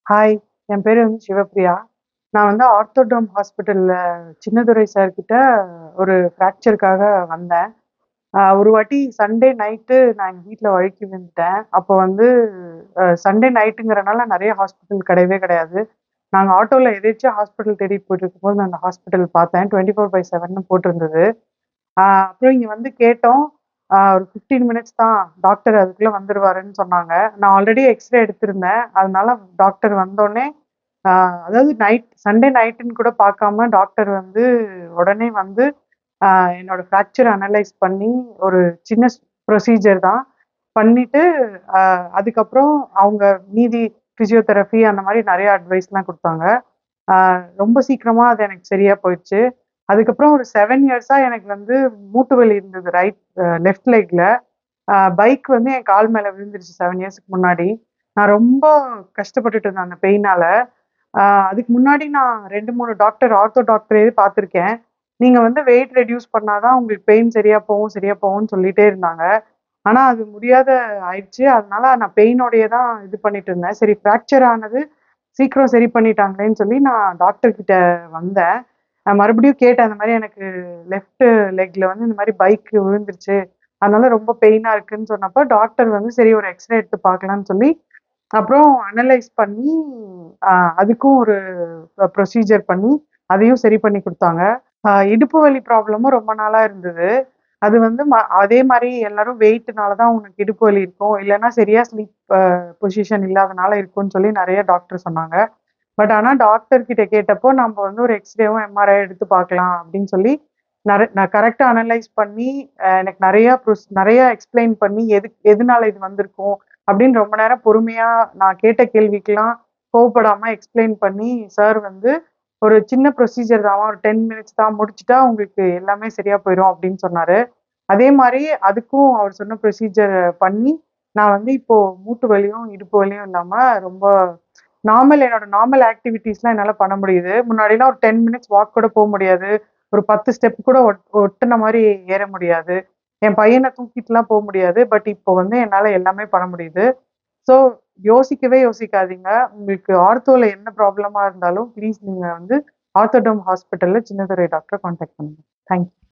Hi, என் பேரு சிவப்பிரியா. நான் ஆர்த்தோட்ரம் ஹாஸ்பிட்டல்ல சின்னதுரை சார் கிட்ட ஒரு ஃப்ராக்சர்க்காக வந்தேன். ஒரு வாட்டி சண்டே நைட்டு நான் எங்க வீட்ல வழுக்கி விழுந்துட்டேன். அப்போ சண்டே நைட்டுங்கிறனால நெறைய ஹாஸ்பிட்டல் கிடையவே கிடையாது. நாங்க ஆட்டோல எதேர்ச்சியா ஹாஸ்பிட்டல் தேடிட்டு போயிட்டுருக்கும்போது நான் அந்த ஹாஸ்பிட்டல் பார்த்தேன். 24/7ன்னு போட்டிருந்தது. அப்புறம் இங்க கேட்டோம். ஒரு 15 மினிட்ஸ் தான் டாக்டர் அதுக்குள்ள வந்துருவாருன்னு சொன்னாங்க. நான் ஆல்ரெடி எக்ஸ்ரே எடுத்திருந்தேன். அதனால டாக்டர் வந்தோனே ஆ அதாவது சண்டே நைட்டுன்னு கூட பார்க்காம டாக்டர் உடனே ஆ என்னோட ஃப்ராக்சர் அனலைஸ் பண்ணி ஒரு சின்ன ப்ரொசீஜர் தான். பண்ணிட்டு அ அதுக்கப்புறம் அவங்க மீதி ஃபிசியோதெரபி அந்த மாரி நெறைய அட்வைஸ்லாம் குடுத்தாங்க. ஆ ரொம்ப சீக்கிரமா அது எனக்கு சரியா போயிடுச்சு. அதுக்கப்புறம் ஒரு 7 இயர்ஸா எனக்கு மூட்டு வலி இருந்தது லெஃப்ட் லெக்ல. பைக் என் கால் மேல விழுந்துருச்சு 7 இயர்ஸ்க்கு முன்னாடி. நான் ரொம்ப கஷ்டப்பட்டுட்டு இருந்தேன் அந்த பெயினால. ஆ அதுக்கு முன்னாடி நான் 2, 3 ஆர்த்தோ டாக்டரயே பார்த்துருக்கேன். நீங்க வெயிட் ரெட்யூஸ் பண்ணா தான் உங்களுக்கு பெயின் சரியா போகும், சரியா போகும்ன்னு சொல்லிட்டே இருந்தாங்க. ஆனா அது முடியாத ஆயிடுச்சு. அதனால நான் பெயினோடயே தான் இது பண்ணிட்டு இருந்தேன். சரி ஃப்ராக்சர் ஆனது சீக்கிரம் சரி பண்ணிட்டாங்களேன்னு சொல்லி நான் டாக்டர் கிட்ட வந்தேன். நான் மறுபடியும் கேட்டேன். அந்த மாரி எனக்கு லெஃப்ட் லெக்ல இந்த மாரி பைக் விழுந்துருச்சு. அதனால ரொம்ப பெயினா இருக்குன்னு சொன்னப்போ, டாக்டர் சரி ஒரு எக்ஸ்ரே எடுத்து பார்க்கலான்னு சொல்லி, அப்புறம் அனலைஸ் பண்ணி, அ அதுக்கும் ஒரு ப்ரொசீஜர் பண்ணி, அதையும் சரி பண்ணி குடுத்தாங்க. இடுப்பு வலி ப்ராப்ளமும் ரொம்ப நாளா இருந்தது. அது அதே மாரி எல்லாரும் வெயிட்னால தான் உனக்கு இடுப்பு வலி இருக்கும். இல்லன்னா சரியா ஸ்லீப் பொசிஷன் இல்லாதனால இருக்கும்ன்னு சொல்லி நெறைய டாக்டர் சொன்னாங்க. ஆனா டாக்டர் கிட்ட கேட்டப்போ, நம்ப ஒரு எக்ஸ்ரேவும், எம்ஆர்ஐ எடுத்து பார்க்கலாம் அப்படின்னு சொல்லி, நான் கரெக்ட்டா அனலைஸ் பண்ணி, எனக்கு நெறைய எக்ஸ்ப்ளைன் பண்ணி, எதுனால இது வந்திருக்கும் அப்படின்னு ரொம்ப நேரம் பொறுமையா நான் கேட்ட கேள்விக்கெல்லாம் கோவப்படாம எக்ஸ்ப்ளைன் பண்ணி, சார் ஒரு சின்ன ப்ரொசீஜர் தான். ஒரு 10 மினிட்ஸ் தான். முடிச்சுட்டா உங்களுக்கு எல்லாமே சரியா போயிரும் அப்படின்னு சொன்னாரு. அதே மாரி அதுக்கும் அவர் சொன்ன ப்ரொசீஜர் பண்ணி, நான் இப்போ மூட்டு வலியும், இடுப்பு வலியும் இல்லாம ரொம்ப என்னோட நார்மல் ஆக்டிவிட்டீஸ்லாம் என்னால பண்ண முடியுது. முன்னாடிலாம் ஒரு 10 மினிட்ஸ் வாக் கூட முடியாது. ஒரு 10 ஸ்டெப் கூட ஒட்டுன மாரி ஏற முடியாது. என் பையன தூக்கிட்டுலாம் முடியாது. இப்போ என்னால எல்லாமே பண்ண முடியுது. ஸோ யோசிக்கவே யோசிக்காதீங்க. உங்களுக்கு ஆர்த்தோல என்ன ப்ராப்ளமா இருந்தாலும் ப்ளீஸ் நீங்க ஆர்த்தோடம் ஹாஸ்பிட்டல்ல சின்னதுரை டாக்டர கான்டாக்ட் பண்ணுங்க. Thank you.